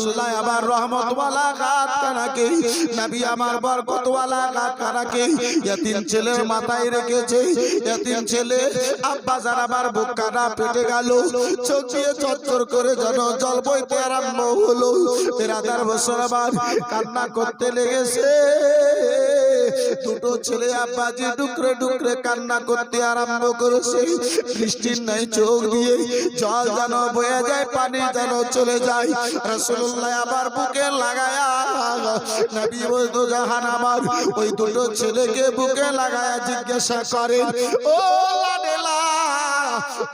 রাসূলুল্লাহ আবার রহমতওয়ালা গাত কানাকে, নবী আমার বরকতওয়ালা গাত কানাকে ইয়াতিম ছেলের মাথায় রেখেছে। ইয়াতিম ছেলে আব্বা যার আবার বুক কাটা পেটে গেল, চোখ দিয়ে চচ্চর করে যেন জল বইতে আরম্ভ হলো। বেরাদার বছর আবার কান্না করতে লেগেছে। দুটো ছেলে আব্বাজি ডুকরে ডুকরে কান্না করতে আরম্ভ করেছে। বৃষ্টির নাই চোখ দিয়ে জল যেন বয়ে যায়, পানি যেন চলে যায়। রাসূলুল্লাহ আবার বুকে লাগায়া নবী বলতো জাহান আমার ওই দুটো ছেলেকে বুকে লাগায়া জিজ্ঞাসা করে, ও লাডেলা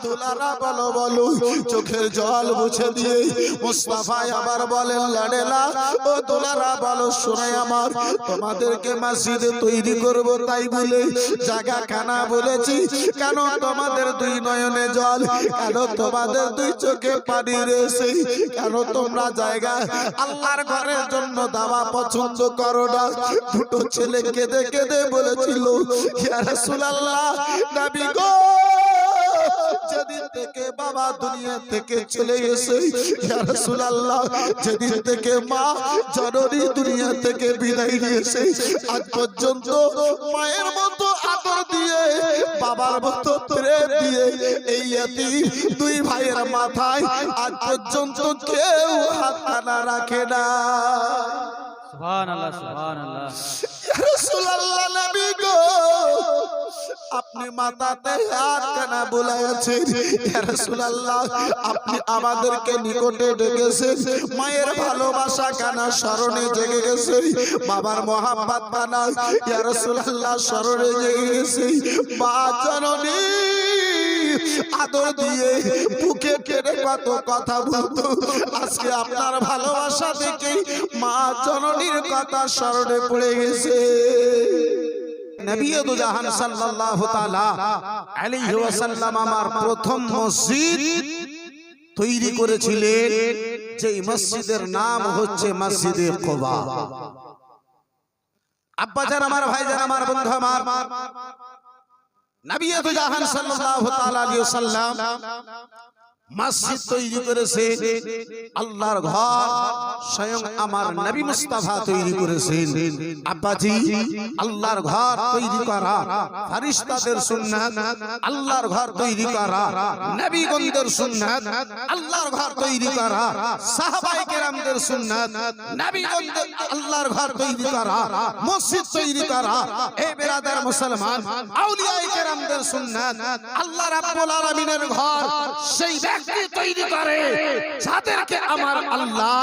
দুলারা বলো বলো। চোখের জল মুছে দিয়ে মুস্তাফা আবার বলেন, লাডেলা ও দুলারা বলো, শোনাই আমার তোমাদেরকে মসজিদে তৈরি করব তাই বলে জায়গা খানা বলেছি। কেন তোমাদের দুই নয়নে জল, কেন তোমাদের দুই চোখে পানি রয়েছে, কেন তোমরা জায়গা আল্লাহর ঘরের জন্য দাওয়া পছন্দ করো না? দুটো ছেলে কেঁদে কেঁদে বলেছিল, ইয়া রাসূলুল্লাহ নবী গো, যেদিন থেকে বাবা দুনিয়া থেকে চলে গেছে, ইয়া রাসূলুল্লাহ যেদিন থেকে মা জননী দুনিয়া থেকে বিদায় নিয়েছে, আজ পর্যন্ত মায়ের মতো আদর দিয়ে বাবার মতো প্রেম দিয়ে এই ইয়াতীম দুই ভাইয়ের মাথায় আজ পর্যন্ত কেউ হাত না রাখে না। সুবহানাল্লাহ সুবহানাল্লাহ। ইয়া রাসূলুল্লাহ নবী গো, আপনি মাথাতে হাত কেন বুলাইছেন? ইয়া রাসূলুল্লাহ আপনি আমাদেরকে নিকটে ডেকেছেন, মায়ের ভালোবাসা কেন স্মরণে জেগে গেছে, বাবার মহব্বত কেন ইয়া রাসূলুল্লাহ স্মরণে জেগে গেছে। মা জননী আদর দিয়ে বুকে কেড়ে কত কথা বলতো, আজকে আপনার ভালোবাসা দেখে মা জননীর কথা স্মরণে পড়ে গেছে। নবী দু জাহান সাল্লাল্লাহু তাআলা আলাইহি ওয়াসাল্লাম আমার প্রথম মসজিদ তৈরি করেছিলেন, যেই মসজিদের নাম হচ্ছে মসজিদে কুবা। আব্বা জান আমার, ভাই জান আমার, বন্ধু আমার, নবী দু জাহান সাল্লাল্লাহু তাআলা আলাইহি ওয়াসাল্লাম মসজিদ তৈরি করেছে, আল্লাহর ঘর স্বয়ং আমার নবী মুস্তাফা তৈরি করেছেন। আব্বাজি আল্লাহর ঘর তৈরি করা ফেরেশতাদের সুন্নাত, আল্লাহর ঘর তৈরি করা নবীগণদের সুন্নাত, আল্লাহর ঘর তৈরি করা সাহাবায়ে কেরামদের সুন্নাত, নবীগণদের আল্লাহর ঘর তৈরি করা, মসজিদ তৈরি করা এই বেরাদার মুসলমান আউলিয়ায়ে কেরামদের সুন্নাত। আল্লাহ রাব্বুল আলামিনের ঘর সেই তৈরি করে যাদেরকে আমার আল্লাহ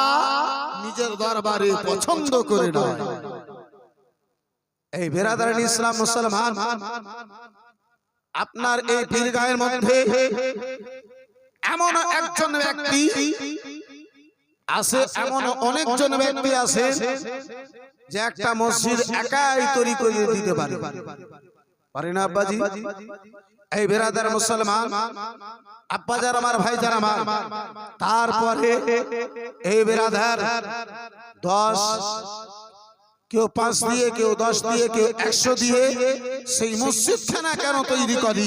নিজের দরবারে পছন্দ করে নেয়। এই বেরাদার ইসলাম মুসলমান, আপনার এই পীরগাঁয়ের মধ্যে এমন একজন ব্যক্তি আছে, এমন অনেকজন ব্যক্তি আছে যে একটা মসজিদ একাই তৈরি করে দিতে পারে, পারে না আব্বাজি? এই বেরাদার মুসলমান আব্বাজান আমার, ভাইজান আমার, তারপরে এই বেরাদার 10 কেউ 5 দিয়ে, কেউ 10 দিয়ে, কেউ 100 দিয়ে সেই মসজিদ খানা কেন তৈরি করি?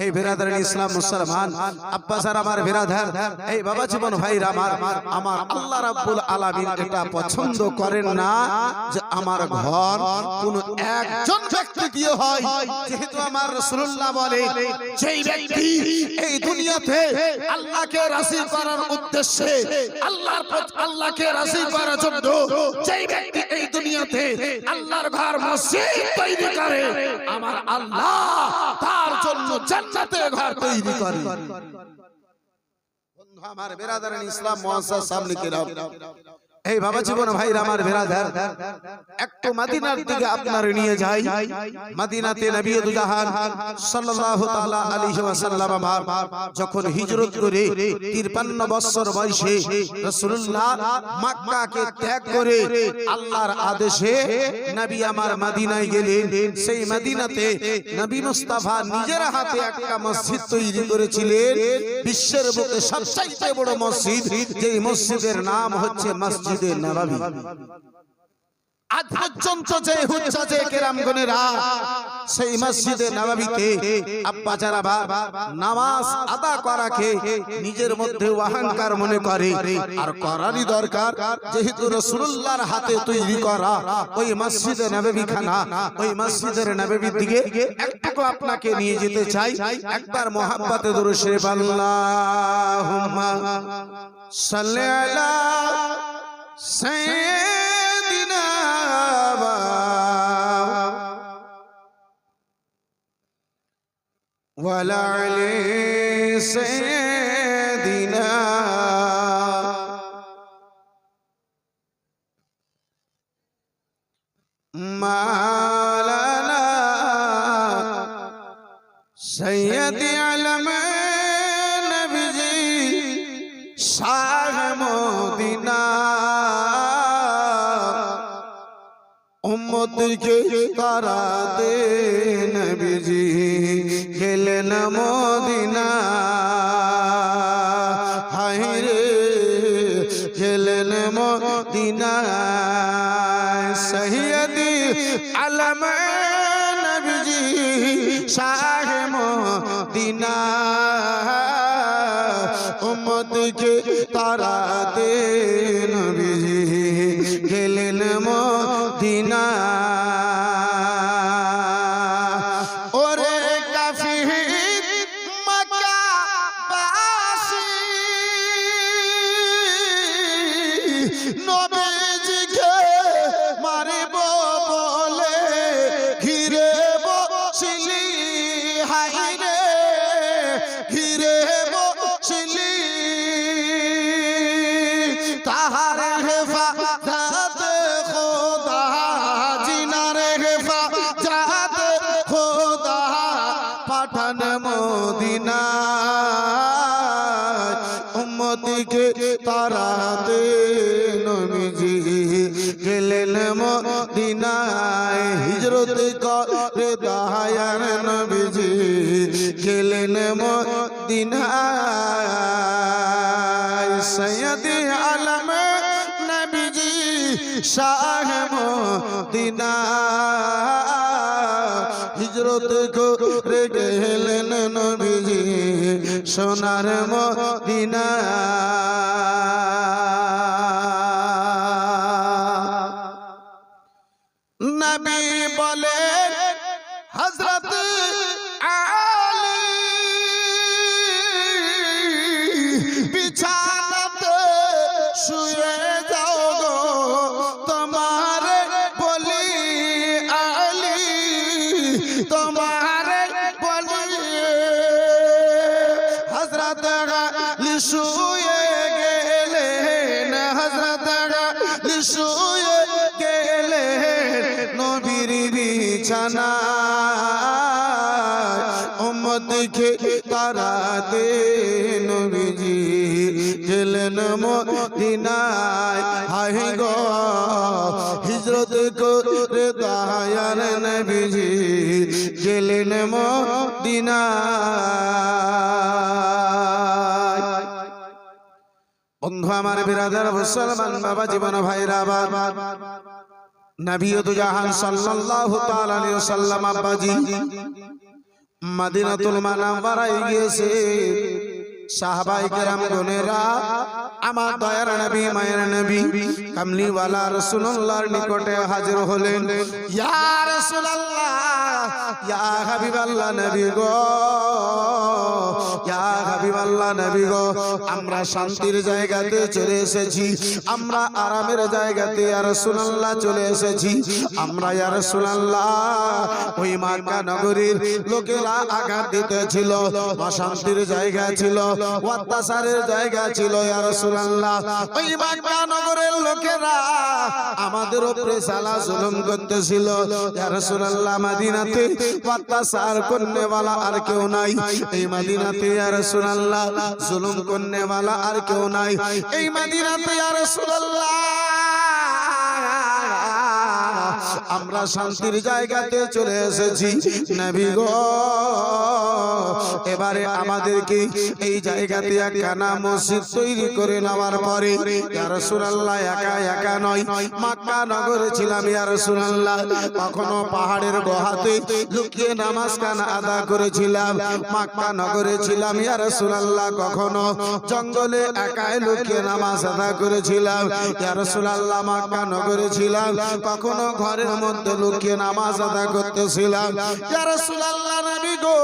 এই বেরাদার ইসলাম মুসলমান আব্বাজান আমার, বেরাদার এই বাবা জীবন ভাইরা আমার, আমার আল্লাহ রাব্বুল আলামিন এটা পছন্দ করেন না যে আমার ঘর কোন একজন ব্যক্তি দিয়ে হয়। যেহেতু আমার রাসূলুল্লাহ বলে, যেই ব্যক্তি এই দুনিয়াতে আল্লাহকে রাজি করার উদ্দেশ্যে, আল্লাহকে রাজি করার জন্য যেই ব্যক্তি এই দুনিয়া আল্লাহর ঘর মসজিদ তৈরি করে, আমার আল্লাহ তার জন্য জান্নাতে ঘর তৈরি করে। বন্ধু আমার, বেরাদার ইসলাম মুআজ্জাজ সামনে কিরাম, এই বাবা জীবন ভাইরা আমার, বেরাদার একটু মদিনার দিকে আপনার নিয়ে যাই। মদিনাতে নবী দু জাহান সাল্লাল্লাহু তাআলা আলাইহি ওয়াসাল্লাম আমার যখন হিজরত করে 53 বছর বয়সে রাসূলুল্লাহ মক্কাকে ত্যাগ করে আল্লাহর আদেশে নবী আমার মদিনায় গেলেন। সেই মদিনাতে নবী মুস্তাফা নিজের হাতে একটা মসজিদ তৈরি করেছিলেন, বিশ্বের বুকে সবচেয়ে বড় মসজিদ, যেই মসজিদের নাম হচ্ছে মসজিদে নববী। আজ পর্যন্ত যে হুজ্জাজে কেরামগণেরা সেই মসজিদে নববীতে আব্বা যারা নামাজ আদা করাকে নিজের মধ্যে অহংকার মনে করে, আর করারই দরকার, যেহেতু রাসূলুল্লাহর হাতে তৈরি করা ওই মসজিদে নববী খানা, ওই মসজিদের নববীর দিকে একটু আপনাকে নিয়ে যেতে চাই। একবার মোহাব্বতে দুরূদ শরীফ আল্লাহুম্মা সাল্লি আলা সাইয়্যিদিনা ওয়ালা আলি সাইয়্যিদিনা মাওলানা সৈয়দি আলম নবীজি শাহ মদিনা উম্মতকে তারাতে নবীজি গেলেন মদিনা, হায় রে গেলেন মদিনা। সৈয়দি আলম নবীজি শাহ মদিনা উম্মতকে তারাতে নবীজি গেলেন মদিনা। ওরে কাফির মক্কা বাসী নবীজিকে মারিব বলে ঘিরে বসিলি, হায় রে ঘিরে বসিলি, তাহার হেফাজত খোদা জিনার হেফাজত খোদা পাঠান মদিনা উম্মতকে তারাতে নবীজি গেলেন মদিনায়। হিজরত করে দয়ার নবীজি গেলেন মদিনায়। সৈয়দি আলম নবীজি শাহ মদিনা হিজরত করে গেলেন নবীজি সোনার মদিনা। নবী বলেন হযরত আলী বিছানাতে শুয়ে যাও গো তোমার বলি, আলী তোমার বলি। হযরত আলী শুয়ে গেলেন, হযরত আলী শুয়ে গেলেন নবীর বিছানায় উম্মতকে তারাতে নবীজি গেলেন মদিনায়। হায় গো হিজরত করে দয়ার নবীজি গেলেন মদিনায়। বন্ধু আমার বিরাদার মুসলমান বাবা জীবন ভাইরা বাবা নবী দু জাহান সাল্লাল্লাহু তাআলা আলাইহি ওয়াসাল্লাম আব্বাজি মদিনাতুল মুনাওয়ারায় গিয়েছে। সাহাবায়ে কেরাম গণেরা আমার দয়ার নবী মায়ের নবী কামলিওয়ালা রাসূলুল্লাহর নিকটে হাজির হলেন। ইয়া রাসূলুল্লাহ, ইয়া হাবিবাল্লাহ নবী গো, ইয়া হাবিবাল্লাহ নবী গো, আমরা শান্তির জায়গাতে চলে এসেছি, আমরা আরামের জায়গাতে ইয়া রাসূলুল্লাহ চলে এসেছি। আমরা ইয়া রাসূলুল্লাহ ওই মক্কা নগরীর লোকেরা আঘাত দিতেছিল, অশান্তির জায়গা ছিল, অত্যাচারের জায়গা ছিল ইয়া রাসূলুল্লাহ। ওই মক্কা নগরের লোকেরা আমাদের উপরে সালা জুলুম করতেছিল ইয়া রাসূলুল্লাহ। মদিনাতে অত্যাচার করনে वाला আর কেউ নাই, এই মদিনাতে ইয়া রাসূলুল্লাহ জুলুম করনে वाला আর কেউ নাই, এই মদিনাতে ইয়া রাসূলুল্লাহ আমরা শান্তির জায়গাতে চলে এসেছি। নবী গো এবারে আমাদেরকে এই জায়গাতে একখানা মসজিদ তৈরি করে নেওয়ার পরে ইয়া রাসূলুল্লাহ একা একা নয়, মক্কা নগরে ছিলাম ইয়া রাসূলুল্লাহ, কখনো পাহাড়ের গুহাতে লুকিয়ে নামাজ কানা আদা করেছিলাম, মক্কা নগরে ছিলাম ইয়া রাসূলুল্লাহ, কখনো জঙ্গলে একাই লুকিয়ে নামাজ আদা করেছিলাম ইয়া রাসূলুল্লাহ, মক্কা নগরে ছিলাম, কখনো ঘরের মধ্যে লুকিয়ে নামাজ আদা করতেছিলাম ইয়া রাসূলুল্লাহ। নবী গো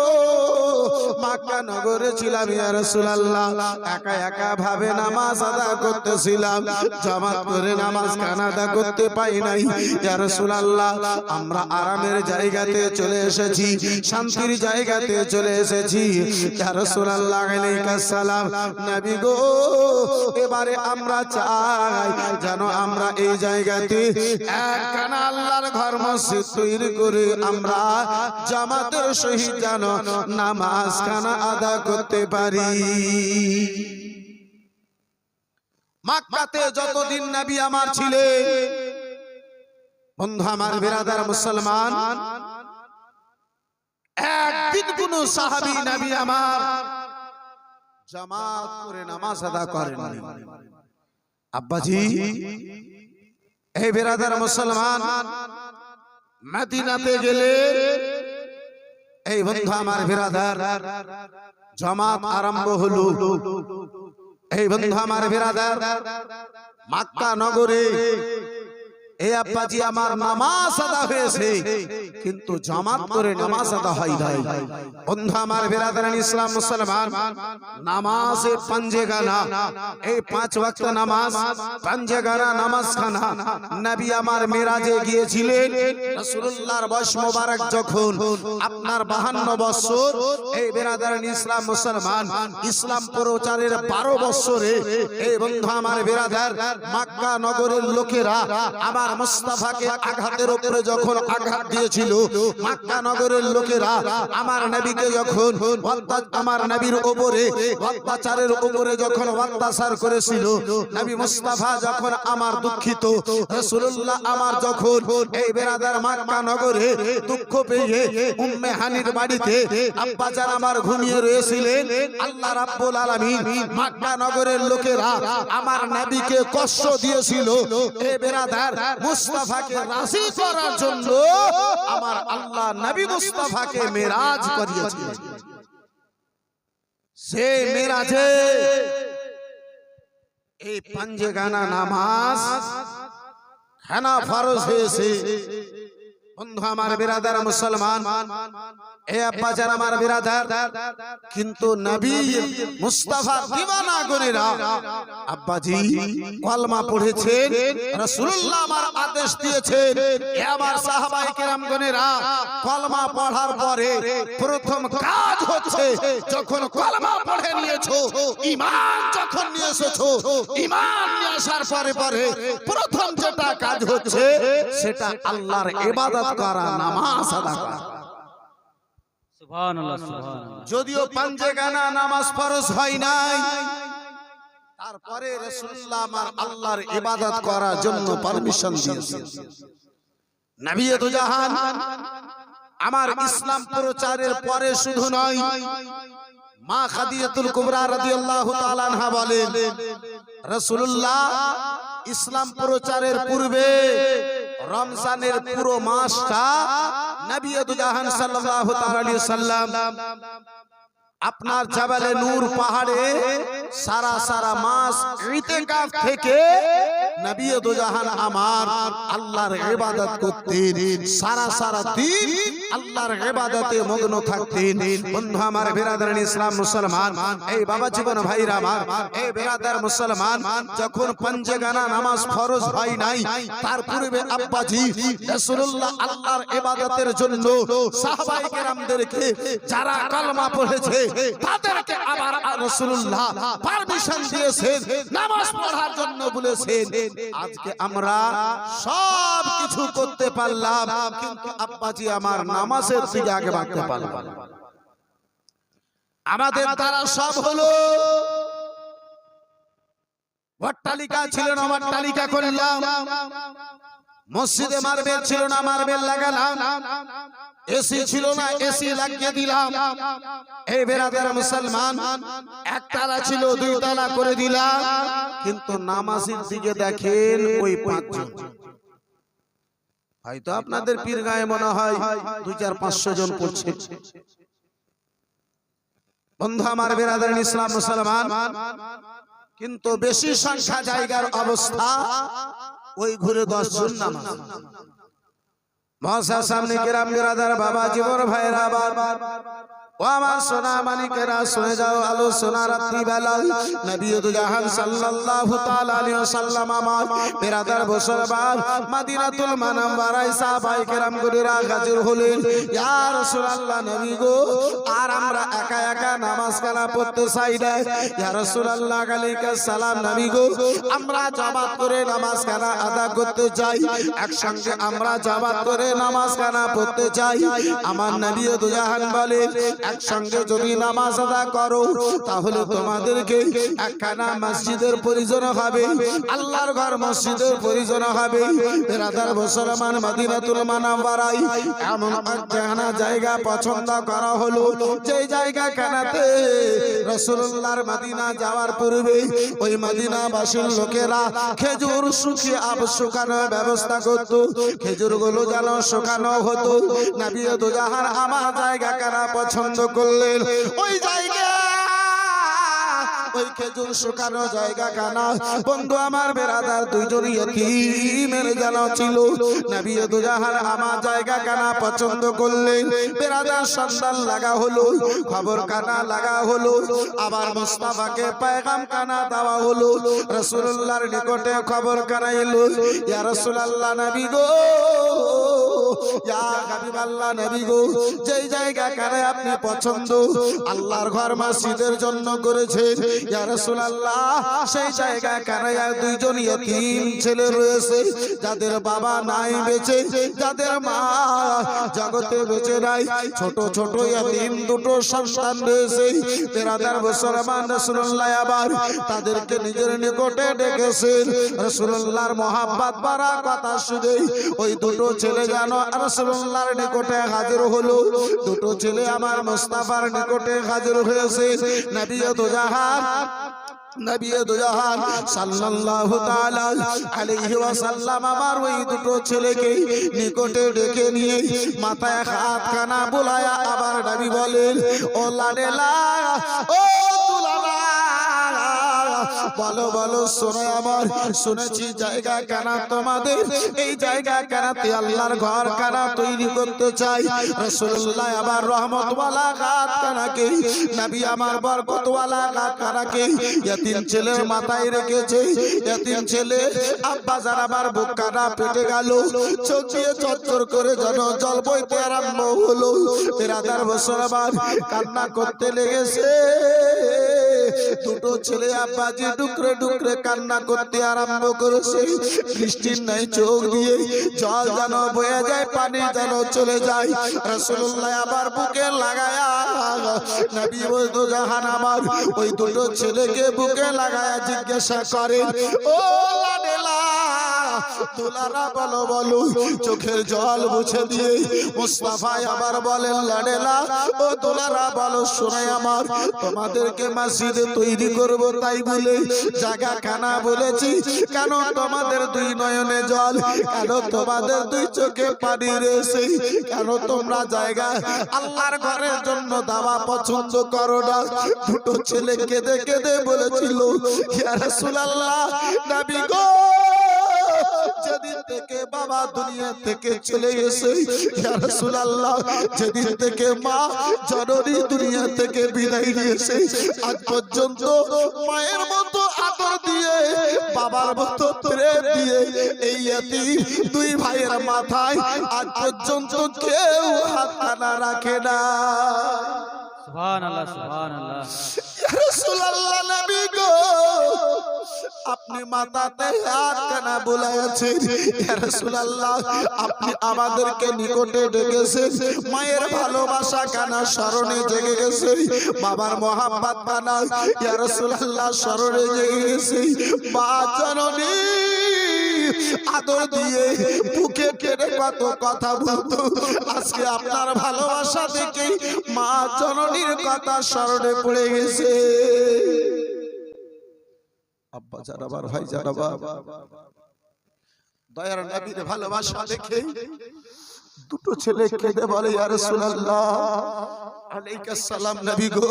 মক্কা নগরে ছিলাম ইয়া রাসূলুল্লাহ, একা একা ভাবে নামাজ আদা করতেছিলাম, জামাত করে নামাজ কানা আদা করতে পাই নাই ইয়া রাসূলুল্লাহ। আমরা আরামের জায়গাতে চলে এসেছি, শান্তির জায়গাতে চলে এসেছি ইয়া রাসূলুল্লাহ আলাইহিস সালাম। নবী গো এবারে আমরা চাই যেন আমরা এই জায়গাতে একখানা আল্লাহর ঘর মসজিদ তৈরি করে আমরা জামাতের সহিত যেন নামাজ কানা আদা করতে পারি। মক্কাতে যতদিন নবী আমার ছিলেন, বন্ধু আমার বিরাদার মুসলমান, একদিন কোন সাহাবী নবী আমার জামাত করে নামাজ আদা করেননি। আব্বাজি এই বিরাদার মুসলমান, মদিনাতে গেলে এই বন্ধু আমার বিরাদার জামাত আরম্ভ হলো। এই বন্ধু আমার বিরাদার মক্কা নগরে এই আব্বাজি আমার নামাজ আদা হয়েছে, কিন্তু জামাত করে নামাজ আদা হয় নাই। বন্ধু আমার বিরাদারান ইসলাম মুসলমান, নামাজে পাঞ্জেগানা, এই 5 ওয়াক্ত নামাজ পাঞ্জেগানা নামাজ খানা নবী আমার মিরাজে গিয়েছিলেন। রাসূলুল্লাহর বয়স মোবারক যখন আপনার 52 বছর, এই বিরাদারান ইসলাম মুসলমান ইসলাম প্রচারের 12 বছরে এই বন্ধু আমার বিরাদার মক্কা নগরের লোকেরা আমার মুস্তাফাকে আঘাতের উপরে যখন আঘাত দিয়েছিল, মক্কা নগরের লোকেরা আমার নবীকে যখন আমার নবীর উপরে অত্যাচারের উপরে যখন অত্যাচার করেছিল, নবী মুস্তাফা যখন আমার দুঃখিত, রাসূলুল্লাহ আমার যখন এই বেরাদার মক্কা নগরে দুঃখ পেয়ে উম্মে হানির বাড়িতে আব্বাজান আমার ঘুমিয়ে রয়েছিলেন, আল্লাহ রাব্বুল আলামিন মক্কা নগরের লোকেরা আমার নবীকে কষ্ট দিয়েছিল, এই বেরাদার মুস্তাফাকে রাজি করার জন্য আমার আল্লাহ নবী মুস্তাফাকে মেরাজ করিয়েছিলেন। সে মেরাজে এই পাঞ্জেগানা নামাজ খানা ফরজ হয়েছে। বন্ধু আমার বিরাদার মুসলমান, এ আব্বাজান আমার বিরাদার, কিন্তু নবী মুস্তাফা দিওয়ানা গনেরা আব্বাজি কলমা পড়েছেন, রাসূলুল্লাহ আমার আদেশ দিয়েছেন, এ আমার সাহাবায়ে কেরাম গনেরা কলমা পড়ার পরে প্রথম কাজ হচ্ছে যখন কলমা পড়ে নিয়েছো, ঈমান যখন নিয়ে এসেছো, ঈমান নিয়ে আসার পরে পরে প্রথম যেটা কাজ হচ্ছে সেটা আল্লাহর ইবাদত করা, নামাজ আদা করা। সুবহানাল্লাহ, সুবহানাল্লাহ। যদিও পাঞ্জেগানা নামাজ ফরজ হয় নাই, তারপরে রাসূলুল্লাহ আমার আল্লাহর ইবাদত করার জন্য পারমিশন দিয়েছেন। নবী দু জাহান আমার ইসলাম প্রচারের পরে শুধু নয়, মা খাদিজাতুল কুবরা রাদিয়াল্লাহু তাআলা আনহা বলেন, রাসূলুল্লাহ ইসলাম প্রচারের পূর্বে রমজানের পুরো মাসটা নবী দু জাহান সাল্লাল্লাহু তাআলা আলাইহি সাল্লাম আপনার জাবালে নূর পাহাড়ে সারা সারা মাস ইতিকাফ থেকে নবী দু জাহান আমার আল্লাহর ইবাদত করতেন, সারা সারা দিন আল্লাহর ইবাদতে মগ্ন থাকতেন। বন্ধু আমার বিরাদারান ইসলাম মুসলমান, এই বাবা জীবন ভাইরা আমার, এই বিরাদার মুসলমান, যখন পাঞ্জেগানা নামাজ ফরজ হয় নাই তার পূর্বে আব্বাজি রাসূলুল্লাহ আল্লাহর ইবাদতের জন্য সাহাবায়ে কেরামদেরকে যারা কলমা পড়েছে তাদেরকে আবার রাসূলুল্লাহ পারমিশন দিয়েছেন, নামাজ পড়ার জন্য বলেছেন। আজকে আমরা সব কিছু করতে পারলাম, কিন্তু আব্বাজি আমার নামাজের দিকে আগে বাড়তে পারলাম। আমাদের দ্বারা সব হলো, অট্টালিকা ছিল না অট্টালিকা করলাম, মসজিদে মার্বেল ছিল না মার্বেল লাগালাম, এসি ছিল না, এসি লাগিয়ে দিলাম। এই বেরাদার মুসলমান, একতলা ছিল দুই তলা করে দিলাম। কিন্তু নামাজের দিকে দেখেন ওই পাঁচজন। হয়তো আপনাদের পীরগাঁয়ে মনে হয় 2-4-500 জন পড়ছে। বন্ধু আমার বেরাদার ইসলাম মুসলমান, কিন্তু বেশি সংখ্যা জায়গার অবস্থা ওই ঘুরে 10 জন নামাজ। মহাশয় সামনে কেরাম বেরাদার বাবা জীবন ভাইরা বাবা ও আমার সোনা মানিকেরা শুনে যাও, আলোচনা রাত্রি বেলা নবী দু জাহান সাল্লাল্লাহু তাআলা আলাইহি ওয়াসাল্লাম আমার বেরাদার বসরবার মদিনাতুল মুনাওয়ারায় সাহাবায়ে কেরাম গুলিরা হাজির হলেন। ইয়া রাসূলুল্লাহ নবী গো, আর আমরা একা একা নামাজ কালা পড়তে চাই না। ইয়া রাসূলুল্লাহ আলাইহিস সালাম নবী গো, আমরা জামাত করে নামাজ কালা আদা করতে চাই, একসঙ্গে আমরা জামাত করে নামাজ কালা পড়তে চাই। আমার নবী দু জাহান বলেন, একসঙ্গে যদি নামাজ আদা করো তাহলে তোমাদেরকে একখানা মসজিদের প্রয়োজন হবে, আল্লাহর ঘর মসজিদের প্রয়োজন হবে। বেরাদার মুসলমান মদিনাতুল মুনাওয়ারায় এমন একখানা জায়গা পছন্দ করা হলো, যে জায়গা কানাতে রাসূলুল্লাহর মদিনা যাওয়ার পূর্বে ওই মদিনাবাসীর লোকেরা খেজুর শুকিয়ে শুকানোর ব্যবস্থা করত। খেজুরগুলো যেন শুকানো হতো। নবী দু জাহান আমার জায়গা কারা পছন্দ করলেন, ওই জায়গা ওই খেজুর শুকানো জায়গা কানা। বন্ধু আমার বেরাদার দুইজন ইয়তীমের জানা ছিল। নবী দু জাহান আমার জায়গা কানা পছন্দ করলেন। বেরাদার সন্ধান লাগা হলো, খবর কানা লাগা হলো, আবার মুস্তাফাকে পেগাম কানা দেওয়া হলো। রাসূলুল্লাহর নিকটে খবর কানা এলো, ইয়া রাসূলুল্লাহ নবী গো, ইয়া হাবিবাল্লাহ নবী গো, যেই জায়গা কারে আপনি পছন্দ আল্লাহর ঘর মসজিদের জন্য করেছেন, ইয়া রাসূলুল্লাহ সেই জায়গা কারে দুইজন ইয়তীম ছেলে রয়েছে, যাদের বাবা নাই বেঁচে, যাদের মা জগতে বেঁচে নাই, ছোট ছোট ইয়তীম দুটো সন্তান রয়েছে। বেরাদার মুসলমান রাসূলুল্লাহ আবার তাদেরকে নিজের নিকটে ডেকেছেন। রাসূলুল্লাহর মহব্বত ভরা কথা শুনে ওই দুটো ছেলে যেন রাসূলুল্লাহর নিকটে হাজির হলো। দুটো ছেলে আমার মুস্তাফার নিকটে হাজির হয়েছে। নবী দু জাহান নবী দু জাহান সাল্লাল্লাহু তাআলা আলাইহি ওয়াসাল্লাম আমার ওই দুটো ছেলেকে নিকটে ডেকে নিয়ে মাথায় হাত কানা বুলায়া আবার নবী বলেন, ও লাডেলা, ও দুলালা, বলো বলো শোনো আমার, শুনেছি জায়গা কানা তোমাদের, এই জায়গা কানাতে আল্লাহর ঘর কানা তৈরি করতে চাই। রাসূলুল্লাহ আবার রহমতওয়ালা গাত কানাকে, নবী আমার বরকতওয়ালা গাত কানাকে ইয়তীম ছেলের মাথায় রেখেছে। ইয়তীম ছেলে আব্বা যার আবার বুক কানা পেটে গেল, চোখ দিয়ে চচ্চর করে যেন জল বইতে আরম্ভ হলো। বেরাদার মুসলমান কান্না করতে লেগেছে। দুটো ছেলে আব্বাজি ডুকরে ডুকরে কান্না করতে আরম্ভ করেছে। বৃষ্টির নাই চোখ দিয়ে জল যেন বয়ে যায়, পানি যেন চলে যায়। রাসূলুল্লাহ আবার বুকে লাগায়া নবী দু জাহান আমার ওই দুটো ছেলেকে বুকে লাগায়া জিজ্ঞাসা করেন, ও লাডেলা, দুলারা, বলো বলো, চোখের জল মুছে দিয়ে মুস্তাফা আবার বলেন, লাডেলা, ও দুলারা, বলো শোনাই আমার, তোমাদেরকে মসজিদে তৈরি করব তাই বলে জায়গা কানা বলেছি, কেন তোমাদের দুই নয়নে জল, কেন তোমাদের দুই চোখে পানি রয়েছে, কেন তোমরা জায়গা আল্লাহর ঘরের জন্য দাওয়া পছন্দ করো না? দুটো ছেলে কেঁদে কেঁদে বলেছিল, ইয়া রাসূলুল্লাহ নবী গো, যেদিন থেকে বাবা দুনিয়া থেকে চলে গেছে, ইয়া রাসূলুল্লাহ যেদিন থেকে মা জননী দুনিয়া থেকে বিদায় নিয়েছে, আজ পর্যন্ত মায়ের মতো আদর দিয়ে, বাবার মতো প্রেম দিয়ে এই ইয়তীম দুই ভাইয়ের মাথায় আজ পর্যন্ত কেউ হাত কানা রাখে না। সুবহানাল্লাহ, সুবহানাল্লাহ। ইয়া রাসূলুল্লাহ নবী গো, আপনি মাথাতে হাত কানা বুলাইয়াছেন, ইয়া রাসূলুল্লাহ আপনি আমাদেরকে নিকটে ডেকেছেন, মায়ের ভালোবাসা কানা স্মরণে জেগে গেছে, বাবার মহব্বত কানা ইয়া রাসূলুল্লাহ স্মরণে জেগে গেছে। মা জননী আজ আদর দিয়ে বুকে কেড়ে কত কথা বলতো, আজকে আপনার ভালোবাসা দেখে মা জননীর কথা স্মরণে পড়ে গেছে। আব্বা জানাবার, ভাই জানাবার, দয়ার নবীর ভালোবাসা দেখে দুটো ছেলে কেঁদে বলে, ইয়া রাসূলুল্লাহ আলাইহিস সালাম, নবী গো,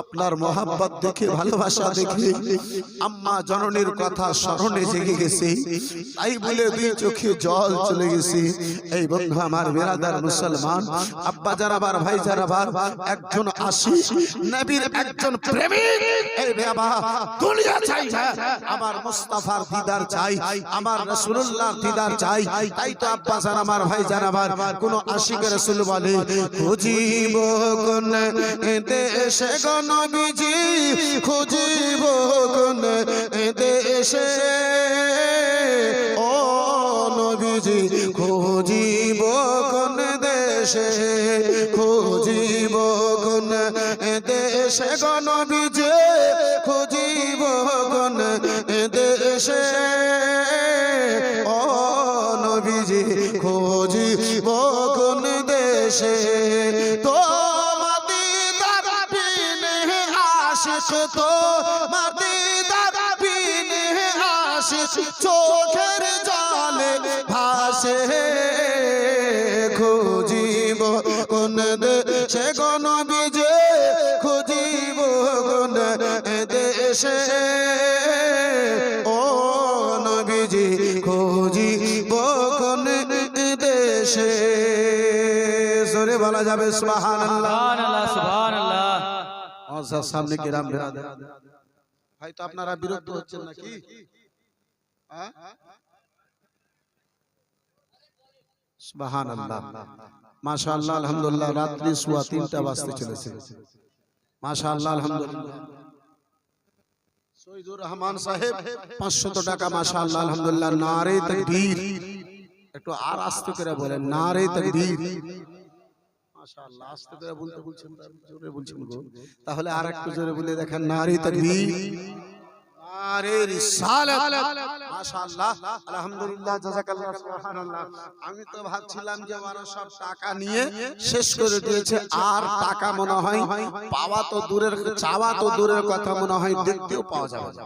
আপনার মহব্বত দেখে, ভালোবাসা দেখে আম্মা জননীর কথা স্মরণে জেগে গেছে, তাই বলে দুই চোখে জল চলে গেছে। এই বন্ধু আমার বিরাদার মুসলমান, আব্বা জানাবার, ভাই জানাবার, একজন আশিক নবীর, একজন প্রেমিক, এই বাবা দুনিয়া চাই না, আমার মুস্তাফার দিদার চাই, আমার রাসূলুল্লাহর দিদার চাই। তাই তো আব্বা জানাবার, ভাই জানাবার, কোন আশিক রাসূল বলে, খুঁজিব কোন দেশে গো নবীজি, খুঁজিব কোন দেশে, ও নবীজি খুঁজিব কোন দেশে, খুঁজিব কোন দেশে গো নবীজি, খুঁজিব কোন দেশে, ও নবীজি খুঁজিব কোন দেশে, তো মদিনার বিনে আশিক, তো মদিনার বিনে আশিক চোখের জলে ভাসে, খুঁজিব কোন দেশে গো নবীজি, খুঁজিব কোন দেশে, ও নবীজি খুঁজিব কোন দেশে। জোরে বলা যাবে সুবহানাল্লাহ, সুবহানাল্লাহ, সুবহানাল্লাহ। আমার সামনে কিরাম বিরাদার, হয়তো আপনারা বিরক্ত হচ্ছেন নাকি? সুবহানাল্লাহ, মাশাআল্লাহ, আলহামদুলিল্লাহ। রাত্রি সোয়া 3টা বাজতে চলেছে, মাশাআল্লাহ, আলহামদুলিল্লাহ। শহীদুর রহমান সাহেব 500 টাকা, মাশাআল্লাহ, আলহামদুলিল্লাহ। নারে তাকবীর, একটু আর আস্তে করে বলেন, নারে তাকবীর, মাশাআল্লাহ। আস্তে করে বলতে বলছেন, জোরে বলছেন গো, তাহলে আর একটু জোরে বলে দেখেন, নারে তাকবীর, নারে রিসালাত, মাশাআল্লাহ, আলহামদুলিল্লাহ, জাযাকাল্লাহ, সুবহানাল্লাহ। আমি তো ভাবছিলাম যে ওরা সব টাকা নিয়ে শেষ করে দিয়েছে, আর টাকা মনে হয় পাওয়া তো দূরের, চাওয়া তো দূরের কথা, মনে হয় দেখতেও পাওয়া যাবে না।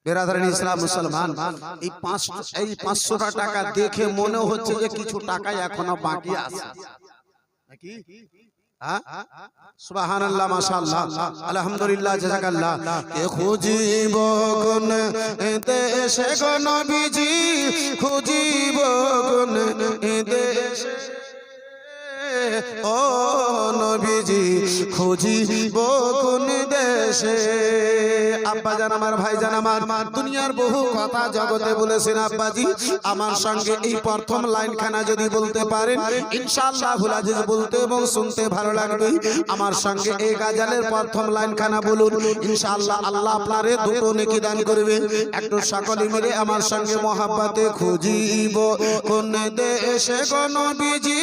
বেরাদারান ইসলাম মুসলমান, এই 500 টাকা দেখে মনে হচ্ছে যে কিছু টাকা এখনো বাকি আছে নাকি? সুবহানাল্লাহ, মাশাআল্লাহ, আলহামদুলিল্লাহ, জাযাকাল্লাহ। কে খুঁজিব কোন দেশে গো নবীজি, খুঁজিব কোন দেশে, ও নবীজি খুঁজিব কোন দেশে। আব্বা জান আমার, ভাই জান আমার, দুনিয়ার বহু কথা জগতে বলেছেন আব্বাজি, আমার সঙ্গে এই প্রথম লাইনখানা যদি বলতে পারেন ইনশাআল্লাহ আজিজ বলতে এবং শুনতে ভালো লাগবে। আমার সঙ্গে এই গাজালের প্রথম লাইনখানা বলুন, ইনশাআল্লাহ আল্লাহ আপনারে দুটো নেকি দান করবে। একটু সকলে মিলে আমার সঙ্গে মহাব্বতে, খুঁজিব কোন দেশে গো নবীজি,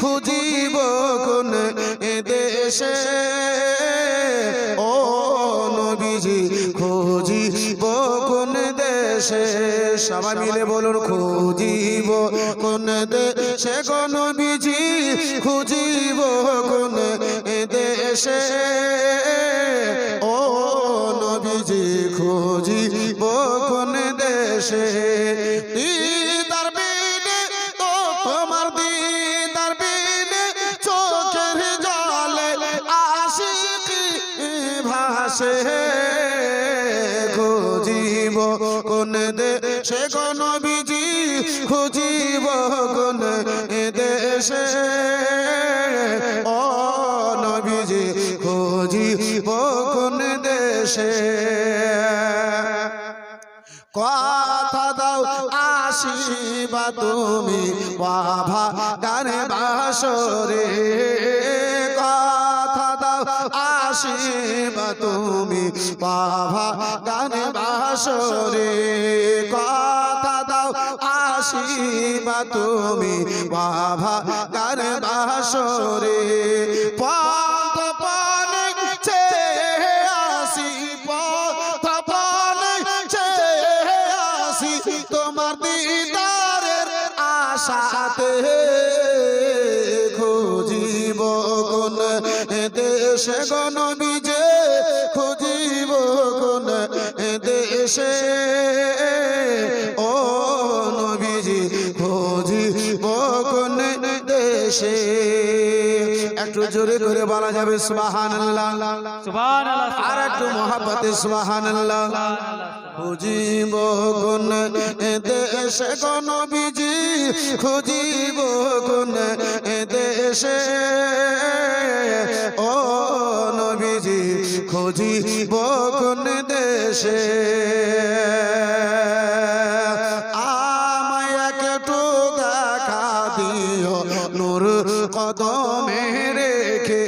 খুঁজিব কোন দেশে, ও নবীজি খুঁজিব কোন দেশে। সবাই মিলে বলুন, খুঁজিব কোন দেশে গো নবীজি, খুঁজিব কোন দেশে, ও নবীজি খুঁজিব কোন দেশে। দিদার বিনে তো তোমার দিদার বিনে চোখের জলে আশিকি ভাসে, খুঁজিব কোন দেশে গো নবীজি, খুঁজিব কোন দেশে, ও নবীজি খুঁজিব কোন দেশে। কথা দাও আসিবা তুমি বাবা গানে বাসরে, কথা দাও আসিবা তুমি বাবা গানে বাসরে, কথা দাও আসিবা তুমি বাবা গানে বাসরে। পথ পানে চেয়ে আসি, পথ পানে চেয়ে আসি তোমার দিদারের আশাতে খুঁজিব কোন দেশে গো নবীজি খুঁজিব কোন দেশে ও নবীজি খুঁজিব কোন দেশে একটু জোরে করে বলা যাবে সুবহানাল্লাহ সুবহানাল্লাহ আর একটু মহব্বতে সুবহানাল্লাহ খুঁজিব কোন দেশে গো নবীজি খুঁজিব কোন দেশে ও নবীজি খুঁজিব কোন দেশে আমায় একটু দেখা দিও নূর কদমে রেখে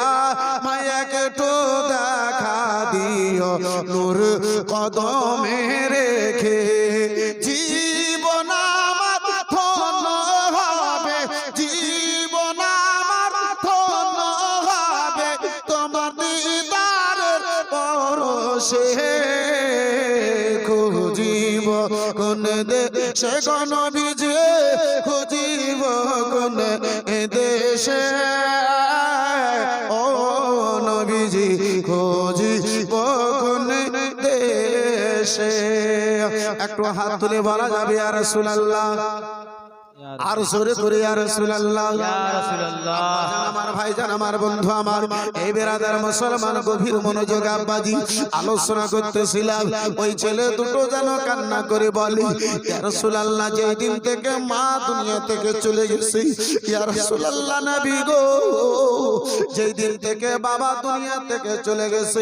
আমায় একটু দেখা দিও নূর কদমে রেখে জীবন আমার ধন্য হবে জীবন আমার ধন্য হবে তোমার দিদারের পরশে খুঁজিব কোন দেশে গো নবীজি খুঁজিব কোন দেশে ও নবীজি খুঁজিব কোন দেশে একটু হাত তুলে বলা যাবে ইয়া রাসূলুল্লাহ আর জোরে করে ইয়া রাসূলুল্লাহ ইয়া রাসূলুল্লাহ আমার ভাইজান আমার বন্ধু আমার এই বেরাদার মুসলমান গভীর মনোযোগ আব্বাজি আলোচনা করতেছিলাম ওই ছেলে দুটো যেন কান্না করে বলে ইয়া রাসূলুল্লাহ যেই দিন থেকে মা দুনিয়া থেকে চলে গেছে ইয়া রাসূলুল্লাহ নবী গো যেই দিন থেকে বাবা দুনিয়া থেকে চলে গেছে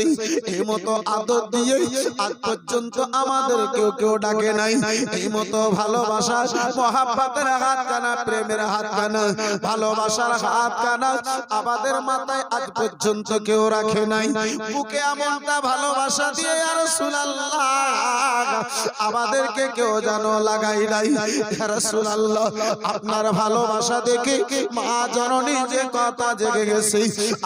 এই মতো আদর দিয়ে আজ পর্যন্ত আমাদের কেউ ডাকে নাই এই মতো ভালোবাসা মহব্বতের হাত কানা প্রেমের হাত কানা ভালোবাসার হাত কানা আমাদের মাথায় আজ পর্যন্ত কেউ রাখে নাই বুকে এমনটা ভালোবাসা দিয়ে ইয়া রাসূলুল্লাহ আমাদেরকে কেউ জানো লাগাই নাই ইয়া রাসূলুল্লাহ আপনার ভালোবাসা দেখে মা জননী যে কথা জেগে গেছে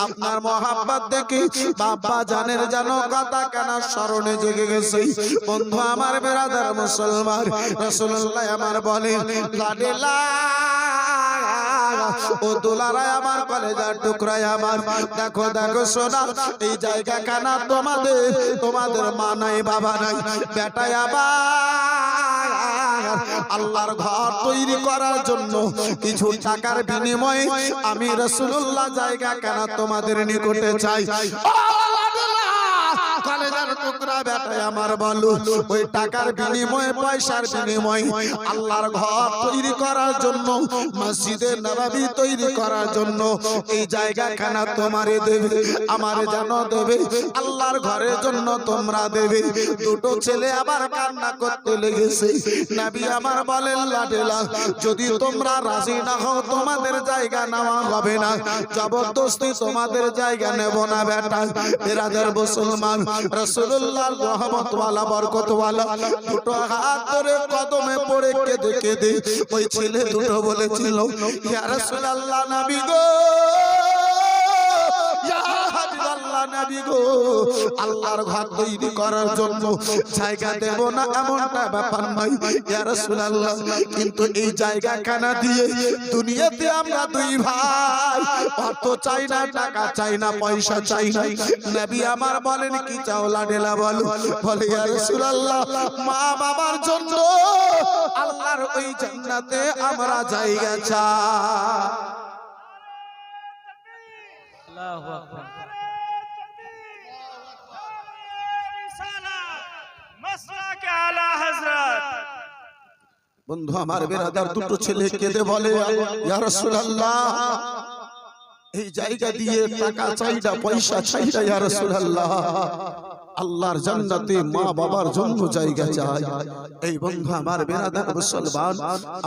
আপনার মহব্বত দেখে বাবা জানের জানো কথা কানা স্মরণে জেগে গেছে বন্ধু আমার বেরাদার মুসলমান রাসূলুল্লাহ আমার বলে লাডেলা ও দুলারায় আমার কলেজার টুকরায় আমার দেখো দেখো সোনা এই জায়গা কানা তোমাদের মা নাই বাবা নাই বেটায় আবার আল্লাহর ঘর তৈরি করার জন্য কিছু টাকার বিনিময়ে আমি রাসূলুল্লাহ জায়গা কানা তোমাদের নিকটে চাই কলেজার টুকরা বেটায় আমার বলো ওই টাকার বিনিময়ে পয়সার বিনিময়ে আল্লাহর ঘর তৈরি করার জন্য মসজিদে নববী তৈরি করার জন্য এই জায়গাখানা তোমারে দেবে আমারে জানো দেবে আল্লাহর ঘরের জন্য তোমরা দেবে দুটো ছেলে আবার কান্না করতে লেগেছে নবী আমার বলেন লাডেলা যদি তোমরা রাজি না হও তোমাদের জায়গা নেওয়া হবে না জবরদস্তি তোমাদের জায়গা নেব না বেটা বিরাদার মুসলমান রাসূলুল্লাহ রহমতওয়ালা বরকতওয়ালা দুটো হাত ধরে কদমে পড়ে কেঁদে কেঁদে ওই ছেলে দুটো বলেছিল ইয়া রাসূলুল্লাহ নবী গো ইয়া হাবিবাল্লাহ নবী গো আল্লাহর ঘর তৈরি করার জন্য জায়গা দেব না এমনটা ব্যাপার নয় ইয়া রাসূলুল্লাহ কিন্তু এই জায়গা কানা দিয়ে দুনিয়াতে আমরা দুই ভাই অর্থ চাই না টাকা চাই না পয়সা চাই না নবী আমার বলেন কি চাও লাডেলা বলো বলে ইয়া রাসূলুল্লাহ মা বাবার জন্য আল্লাহর ওই জান্নাতে আমরা জায়গা চাই আল্লাহু আকবার বন্ধু আমার বেরাদার দুটো ছেলে কেঁদে বলে ইয়া রাসূলুল্লাহ এই জায়গা দিয়ে টাকা চাই না পয়সা চাই না ইয়া রাসূলুল্লাহ আল্লাহর জান্নাতে মা বাবার জন্য জায়গা চাই এই বন্ধু আমার বেরাদার মুসলমান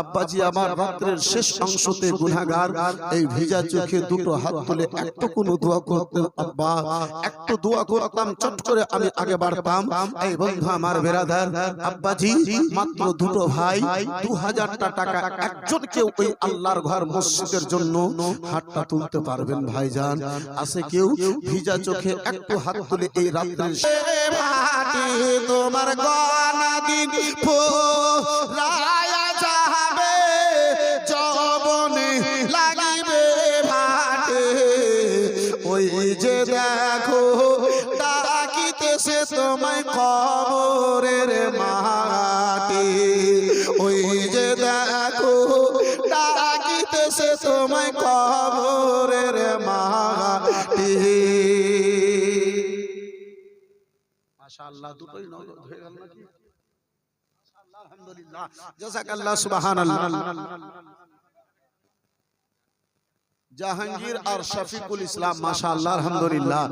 আব্বাজি আমার রাতের শেষ অংশতে গুনাহগার এই ভিজা চোখে দুটো হাত তুলে একটু কোনো দোয়া করতেন আব্বা একটু দোয়া করতাম চট করে আমি আগে বাড়তাম এই বন্ধু আমার বেরাদার আব্বাজি মাত্র দুটো ভাই 2000 টাকা একজনকে ওই আল্লাহর ঘর মসজিদের জন্য হাতটা তুলতে পারবেন ভাইজান আছে কেউ ভিজা চোখে একটু হাত তুলে এই রাতের ভাটি তোমার গনা দিন ফুরায়া যাবে যৌবনে লাগিবে ভাটি ওই যে দেখো ডাকিতেছে তোমায় কবরের মাটি ওই যে দেখো ডাকিতেছে তোমায় কবরের মাটি মাশাআল্লাহ দুটোই নজর হয়ে গেল নাকি মাশাআল্লাহ আলহামদুলিল্লাহ জাযাকাল্লাহ সুবহানাল্লাহ জাহাঙ্গীর আর শফিকুল ইসলাম মাশাআল্লাহ আলহামদুলিল্লাহ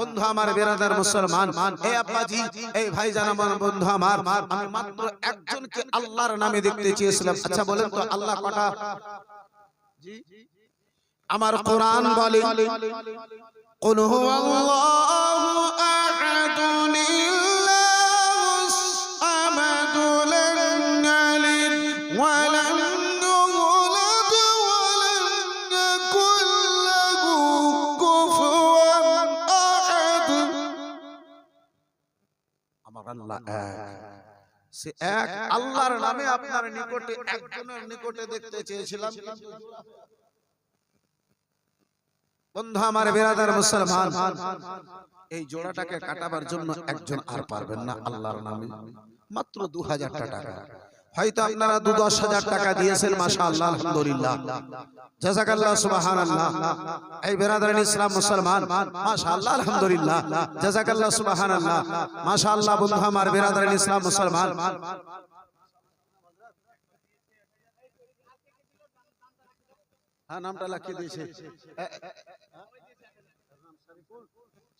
বন্ধু আমার বিরাদার মুসলমান এই আব্বাজি এই ভাইজান আমার বন্ধু আমার আমি মাত্র একজনকে আল্লাহর নামে দেখতে চেয়েছিলাম আচ্ছা বলেন তো আল্লাহ কটা জি আমার কোরআন বলে কুল হুয়াল্লাহু আহাদুন ইল্লাহুস সামাদু লাম ইয়ালিদ ওয়া লাম ইউলাদ ওয়া লাম ইয়াকুল লাহু কুফুওয়ান আহাদ আমার আল্লাহ এক সে এক আল্লাহর নামে আপনার নিকটে একজনের নিকটে দেখতে চেয়েছিলাম বন্ধু আমার বিরাদার মুসলমান এই জোড়াটাকে কাটাবার জন্য একজন আর পারবেন না আল্লাহর নামে মাত্র 2000 টাকা হয়তো আপনারা 10,000 টাকা দিয়েছেন মাশাআল্লাহ আলহামদুলিল্লাহ জাযাকাল্লাহ সুবহানাল্লাহ এই বিরাদার ইসলাম মুসলমান মাশাআল্লাহ আলহামদুলিল্লাহ জাযাকাল্লাহ সুবহানাল্লাহ মাশাআল্লাহ বন্ধু আমার বিরাদার ইসলাম মুসলমান হ্যাঁ নামটা লিখে দিয়েছে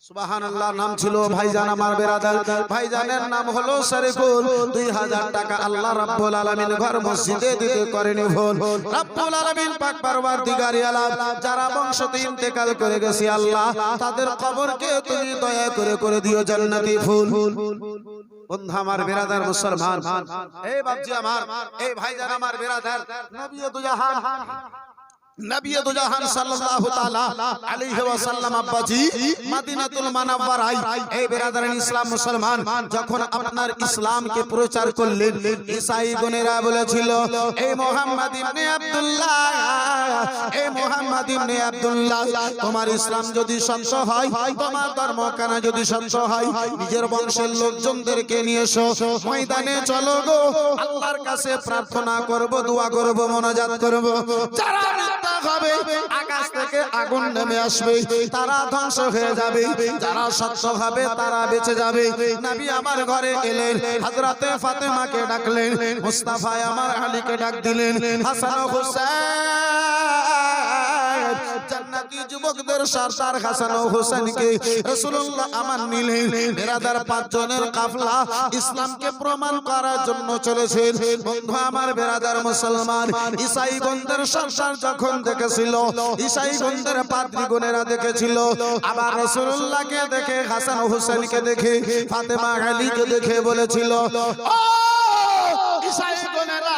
সুবহানাল্লাহ নাম ছিল ভাইজান আমার বিরাদার ভাইজানের নাম হলো শরীফুল 2000 টাকা আল্লাহ রাব্বুল আলামিন ঘর মসজিদে দিতে করেনি ভুল রাব্বুল আলামিন পাক পরওয়ারদিগারে আলাম যারা বংশতে ইন্তেকাল করে গেছে আল্লাহ তাদের কবরকে তুমি দয়া করে দিও জান্নাতি ফুল বন্ধু আমার বিরাদার মুসলমান এই বাপজি আমার এই ভাইজান আমার বিরাদার নবী দু জাহান সাল্লাল্লাহু তাআলা আলাইহি ওয়াসাল্লাম আব্বাজি মদিনাতুল মুনাওয়ারায় এই বিরাদারান ইসলাম মুসলমান যখন আপনার ইসলামকে প্রচার করলেন ঈসাই গণেরা বলেছিল এই মুহাম্মদ ইবনে আব্দুল্লাহ এই মুহাম্মদ ইবনে আব্দুল্লাহ তোমার ইসলাম যদি সত্য হয় তোমার ধর্ম কানা যদি সত্য হয় নিজের বংশের লোকজনদেরকে নিয়ে এসো ময়দানে চলো গো আল্লাহর কাছে প্রার্থনা করব দোয়া করব মোনাজাত করব যারা হবে আকাশ থেকে আগুন নেমে আসবে তারা ধ্বংস হয়ে যাবে যারা সত্য হবে তারা বেঁচে যাবে নবী আমার ঘরে এলেন হযরতে ফাতেমাকে ডাকলেন মুস্তাফা আমার আলীকে ডাক দিলেন হাসান ও হুসাইন জান্নাতি যুবকদের সরদার হাসান ও হুসাইনকে রাসূলুল্লাহ আমান নিলেন বিরাদার 5 জনের কাফলা ইসলামকে প্রমাণ করার জন্য চলেছেন বন্ধু আমার বিরাদার মুসলমান ঈসাই গণদের সরদার যখন দেখেছিল ঈসাই গণদের পাদ্রী গণেরা দেখেছিল আবার রাসূলুল্লাহকে দেখে হাসান ও হুসাইনকে দেখে ফাতেমা আলীকে দেখে বলেছিল ও ঈসাই গণেরা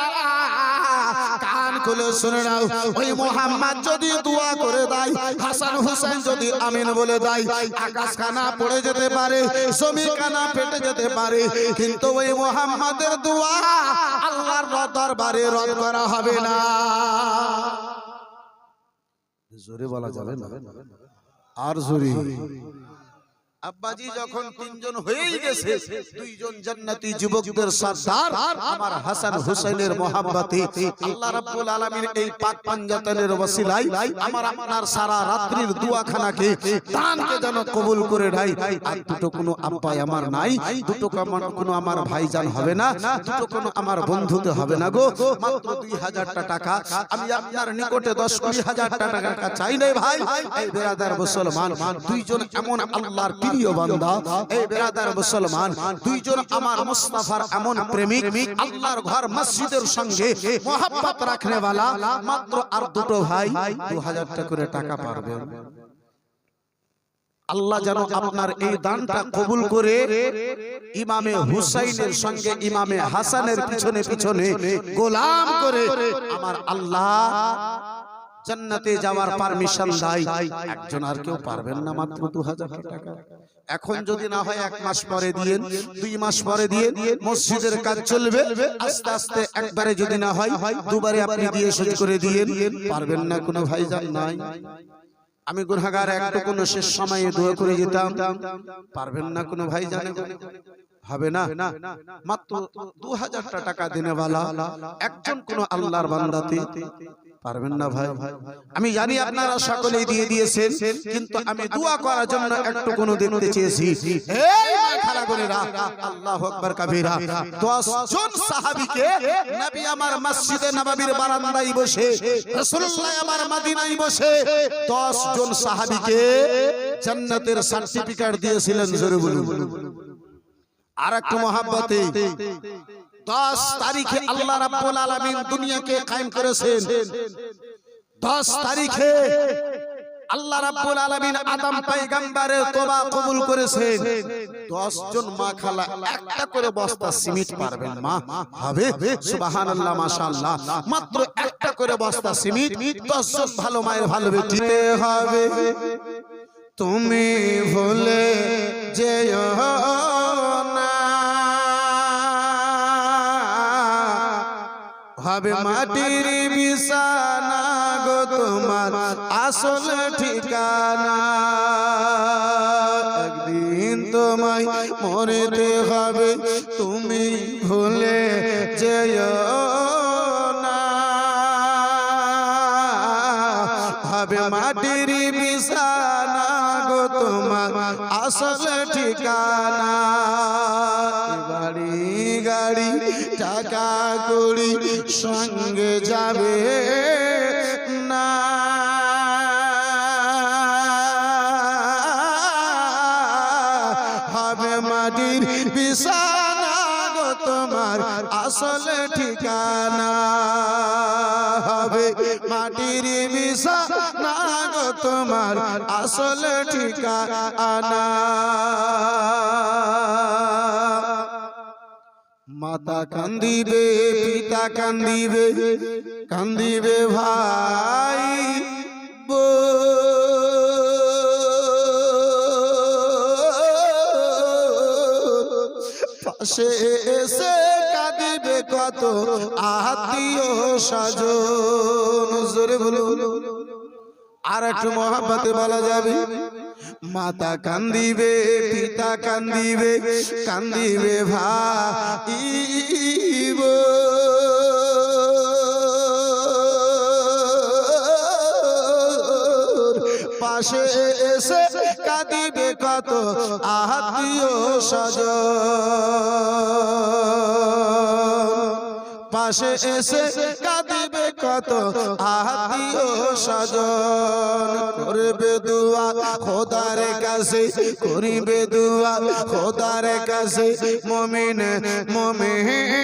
কান খুলে শুনে নাও ওই মুহাম্মদ যদি দোয়া করে দেয় হাসান হুসাইন যদি আমিন বলে দেয় আকাশ খানা পড়ে যেতে পারে জমি খানা ফেটে যেতে পারে কিন্তু ওই মুহাম্মাদের দোয়া আল্লাহর দরবারে রদ করা হবে না জোরে বলা যাবে না আর জোরে আব্বাজি যখন 3 জন হয়েই গেছে 2 জন জান্নাতি যুবকদের সরদার আমার হাসান হুসাইনের মহব্বতে আল্লাহ রাব্বুল আলামিন এই পাক পাঞ্জাতনের ওসিলায় আমার আপনার সারা রাত্রির দোয়াখানাকে দানকে যেন কবুল করে দেয় আর দুটো কোনো আব্বাই আমার নাই দুটো কোনো আমার ভাইজান হবে না দুটো কোনো আমার বন্ধুতে হবে না গো মাত্র 2000 টাকা আমি আপনার নিকটে 10-20 হাজার টাকা চাই নাই ভাই এই বিরাদার মুসলমান 2 জন এমন আল্লাহর প্রিয় বান্দা এই বিরাদার মুসলমান 2 জন আমার মুস্তাফার এমন প্রেমিক আল্লাহর ঘর মসজিদের সঙ্গে মোহাব্বত রাখনে वाला মাত্র আর দুটো ভাই 2000 টাকা করে টাকা পারবেন আল্লাহ যেন আপনার এই দানটা কবুল করে ইমামে হুসাইনের সঙ্গে ইমামে হাসানের পিছনে পিছনে গোলাম করে আমার আল্লাহ জান্নাতে যাওয়ার পারমিশন দেয়, একজন আর কেউ পারবেন না মাত্র 2000 টাকা। এখন যদি না হয় 1 মাস পরে দিয়ে, 2 মাস পরে দিয়ে মসজিদের কাজ চলবে, আস্তে আস্তে একবারে যদি না হয় দুবারে আপনি দিয়ে শোধ করে দিয়ে পারবেন না কোনো ভাইজান নাই। আমি গুনাহগার একটু কোনো শেষ সময়ে দোয়া করে যেতাম, পারবেন না কোনো ভাইজান, হবে না। মাত্র 2000 টাকা দিনেওয়ালা একজন কোন আল্লাহর বান্দাতে পারবেন না ভাই। আমি জানি আপনারা সকলেই দিয়ে দিয়েছেন, কিন্তু আমি দোয়া করার জন্য একটু কোন দেখতে চেয়েছি। এই খালা গোরেরা, আল্লাহু আকবার কবীরা। 10 জন সাহাবীকে নবী আমার মসজিদে নববীর বারান্দায় বসে, রাসূলুল্লাহ আমার মদিনায় বসে 10 জন সাহাবীকে জান্নাতের সার্টিফিকেট দিয়েছিলেন। জোরে বলুন। আর একটা মহব্বতে 10 তারিখে আল্লাহ রাব্বুল আলামিন দুনিয়াকে কায়েম করেছেন। 10 তারিখে আল্লাহ রাব্বুল আলামিন আদম পয়গম্বরের তওবা কবুল করেছেন। 10 জন মা খালা একটা করে বস্তা সিমেন্ট পারবেন মা? হবে? সুবহানাল্লাহ, মাশাআল্লাহ। মাত্র একটা করে বস্তা সিমেন্ট 10 জন ভালো মায়ের ভালোবেসে হবে। তুমি ভুলে যেও না, হবে মাটির বিছানা গো তোমার আসল ঠিকানা। একদিন তোমায় মরতে হবে, তুমি ভুলে যেও না, হবে মাটির বিছানা গো তোমার আসল ঠিকানা। বাড়ি গাড়ি টাকা কড়ি সঙ্গে যাবে না, হবে মাটির বিছানা গো তোমার আসল ঠিকানা, হবে মাটির বিছানা গো তোমার আসল ঠিকানা। মাতা কান্দিবে, পিতা কান্দিবে, কান্দিবে ভাই পাশে এসে কাঁদিবে কত আত্মীয় স্বজন। জোরে বলুন। আর একটু মহব্বতে বলা যাবে, মাতা কান্দিবে, পিতা কান্দিবে, কান্দিবে ভাই পাশে এসে কাঁদিবে কত আত্মীয় স্বজন, পাশে এসে কাঁদিবে কত আত্মীয় স্বজন। করবে দুয়া খোদার কাছে, করিবে দুয়া খোদার কাছে, মুমিন মুমিনা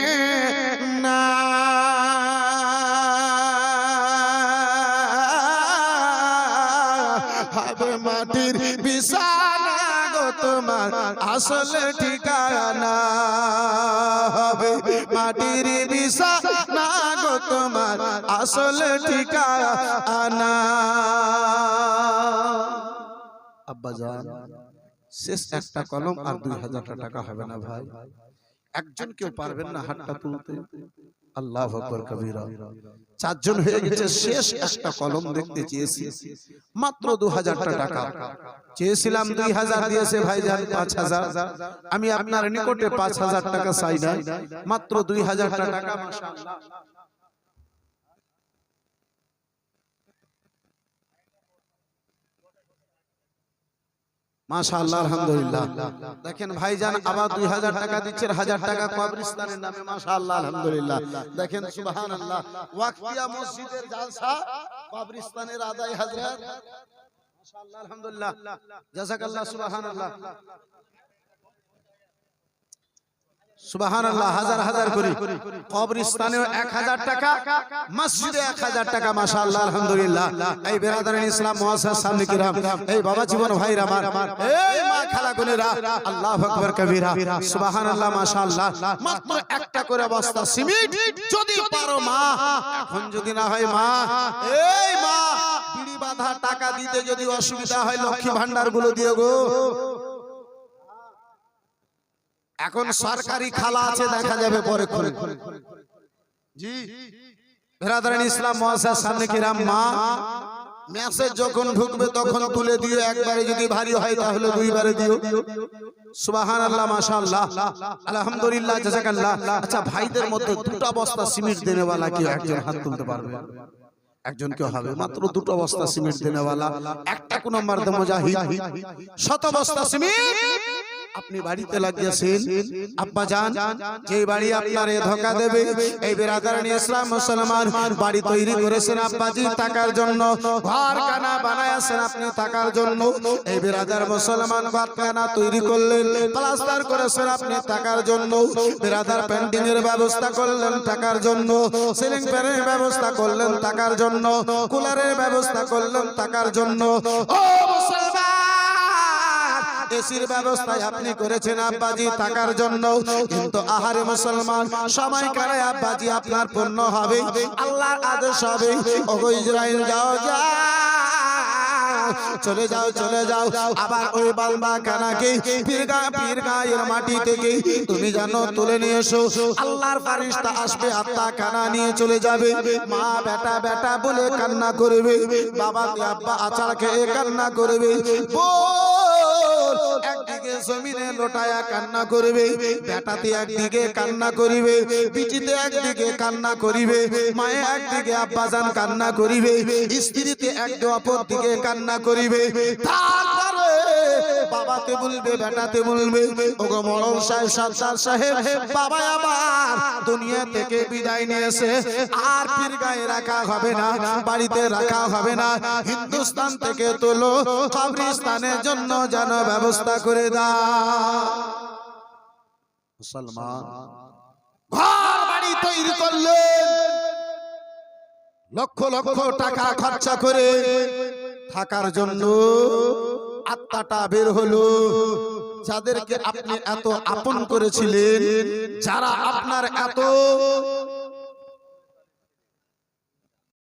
হবে মাটির বিছানা গো তোমার আসল ঠিকানা, হবে মাটির বিছানা গো তোমার আসল ঠিকানা। আব্বাজান, শেষ একটা কলম আর 2000 টাকা হবে না ভাই? একজন কেউ পারবেন না হাতটা তুলতে? আল্লাহু আকবার কবীরা। 4 জন হয়ে গেছে। শেষ একটা কলম দেখতে চেয়েছি, মাত্র 2000 টাকা চেয়েছিলাম, 2000 দিয়েছে ভাইজান 5000। আমি আপনার নিকটে 5000 টাকা চাই না, মাত্র 2000 টাকা। মাশাআল্লাহ, মাশাআল্লাহ, আলহামদুলিল্লাহ। দেখেন ভাইজান আবার 2000 টাকা দিচ্ছেন, 1000 টাকা কবরস্থানের নামে। মাশাআল্লাহ, আলহামদুলিল্লাহ। দেখেন সুবহানাল্লাহ, ওয়াকফিয়া মসজিদের জালসা কবরস্থানের আদায় হযরত। মাশাআল্লাহ, আলহামদুলিল্লাহ, জাযাকাল্লাহ। সুবহানাল্লাহ, সুবহানাল্লাহ। হাজার হাজার করে কবরস্থানেও 1000 টাকা, মসজিদে 1000 টাকা। মাশাআল্লাহ, আলহামদুলিল্লাহ। এই বেরাদারান ইসলাম মুআসসাস সামনে কিরাম, এই বাবা জীবন ভাইরা আমার, এই মা খালা গুনেরা, আল্লাহু আকবার কবীরা। সুবহানাল্লাহ, মাশাআল্লাহ। মাত্র একটা করে বস্তা সিমেন্ট যদি পারো মা, এখন যদি না হয় মা, এই মা বাঁধা টাকা দিতে যদি অসুবিধা হয় লক্ষ্মী ভান্ডার গুলো দিয়ে গো। এখন সরকারি খালা আছে, দেখা যাবে পরে খুলে। জি বেরাদারান ইসলাম মুআসসাসার সামনে কিরাম মা মেসেজ যখন ঢুকবে তখন তুলে দিও, একবারে যদি ভারী হয় তাহলে দুইবারে দিও। সুবহানাল্লাহ, মাশাআল্লাহ, আলহামদুলিল্লাহ, জাযাকাল্লাহ। আচ্ছা ভাইদের মধ্যে দুটো বস্তা সিমেন্ট দেনেওয়ালা কি একজন হাত তুলতে পারবে? একজন কেউ হবে, মাত্র দুটো বস্তা সিমেন্ট দেনেওয়ালা। একটা কোন মারদে মুজাহিদ 100 বস্তা সিমেন্ট আপনি বাড়িতে লাগিয়েছেন। আব্বা জান, যে বাড়ি আপনারে ধোঁকা দেবে, এই বেরাদারান ইসলাম মুসলমান বাড়ি তৈরি করেছেন আব্বাজি টাকার জন্য, ঘর কানা বানায়াছেন আপনি টাকার জন্য। এই বেরাদার মুসলমান ঘর কানা তৈরি করলেন, প্লাস্টার করেছেন আপনি টাকার জন্য। বেরাদার পেন্টিং এর ব্যবস্থা করলেন টাকার জন্য, সিলিং ফ্যানের ব্যবস্থা করলেন টাকার জন্য, কুলারের ব্যবস্থা করলেন টাকার জন্য। ও মুসলমান, এসির ব্যবস্থা আপনি করেছেন আব্বাজি টাকার জন্য। কিন্তু আহারে মুসলমান, সময় কালে আব্বাজি আপনার পূর্ণ হবে, আল্লাহর আদেশ হবে, ওগো ইসরাইল যাও যাও, চলে যাও চলে যাও। আবার ওই বান্দা কানাকে পীরগাঁয়ের মাটি থেকে তুমি জানো তুলে নিয়ে এসো। আল্লাহর ফেরেশতা আসবে, আত্মা কানা নিয়ে চলে যাবে। মা বেটা বেটা বলে কান্না করবে, বাবা আব্বা আচার খেয়ে কান্না করবে, একদিকে জমিনে লোটায়া কান্না করবে, বেটাতে একদিকে কান্না করিবে, বিটিতে একদিকে কান্না করিবে, মায়ে একদিকে আব্বাজান কান্না করিবে, স্ত্রীতে একদিকে অপর দিকে কান্না করিবে। তারপরে বাবাতে বলবে, বেটাতে বলবে, ওগো মরল সাহেব, সরদার সাহেব, বাবা আবার দুনিয়া থেকে বিদায় নিয়েছে, আর পীরগাঁয়ে রাখা হবে না, বাড়িতে রাখা হবে না, হিন্দুস্তান থেকে তোলো, কবরস্থানের জন্য যেন ব্যবস্থা করে দাও। মুসলমান ঘর বাড়ি তৈরি করলেন, লক্ষ লক্ষ টাকা খরচা করে থাকার জন্য। আত্মাটা বের হলো, যাদেরকে আপনি এত আপন করেছিলেন, যারা আপনার এত